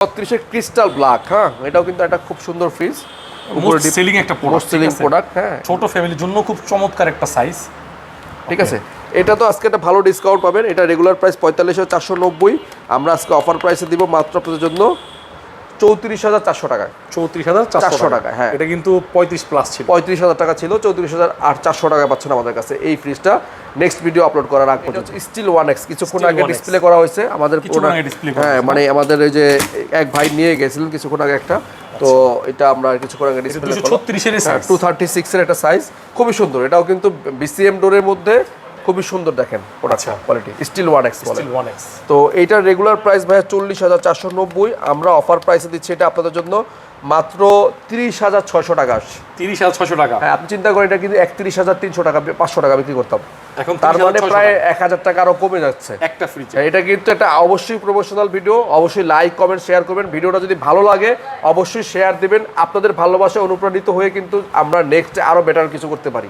36 এর crystal black. হ্যাঁ, এটাও কিন্তু একটা খুব সুন্দর ফ্রিজ, মোস্ট সেলিং একটা প্রোডাক্ট, সেলিং প্রোডাক্ট। হ্যাঁ, ছোট ফ্যামিলির জন্য খুব চমৎকার একটা সাইজ। ঠিক আছে, এটা তো আজকে একটা ভালো ডিসকাউন্ট পাবেন। এটা রেগুলার প্রাইস 45,490, আমরা আজকে অফার প্রাইসে দিব মাত্র আপনাদের জন্য 34,400 টাকায়। 34,400 টাকা। হ্যাঁ, এটা কিন্তু 35 প্লাস ছিল, 35,000 টাকা ছিল, 34,400 টাকা পাচ্ছেন আমাদের কাছে এই ফ্রিজটা। নেক্সট ভিডিও আপলোড করার আগ পর্যন্ত স্টিল 1X কিছুক্ষণ আগে ডিসপ্লে করা হয়েছে আমাদের। হ্যাঁ, মানে আমাদের এই যে এক ভাই নিয়ে গেছিলেন কিছুক্ষণ আগে একটা, তো এটা আমরা কিছুক্ষণ আগে ডিসপ্লে 236 এর সাইজ, 236 এর একটা সাইজ, খুবই সুন্দর। এটাও কিন্তু বিসিএম ডোরের মধ্যে খুবই সুন্দর, দেখেন প্রোডাক্ট কোয়ালিটি, স্টিল 1X বলে। তো এইটার রেগুলার প্রাইস ভাইয়া 40,490, আমরা অফার প্রাইসে দিচ্ছি এটা আপনাদের জন্য মাত্র 30,600 টাকা। 30,600 টাকা। হ্যাঁ, আপনি চিন্তা করেন এটা কিন্তু 31,300 টাকা 500 টাকা বিক্রি করতাম, এখন তার মানে প্রায় 1000 টাকা আরো কমে যাচ্ছে একটা ফ্রিজ। এটা কিন্তু একটা অবশ্যই প্রমোশনাল ভিডিও, অবশ্যই লাইক কমেন্ট শেয়ার করবেন। ভিডিওটা যদি ভালো লাগে অবশ্যই শেয়ার দিবেন। আপনাদের ভালোবাসা অনুপ্রাণিত হয়ে কিন্তু আমরা নেক্সট আরো বেটার কিছু করতে পারি।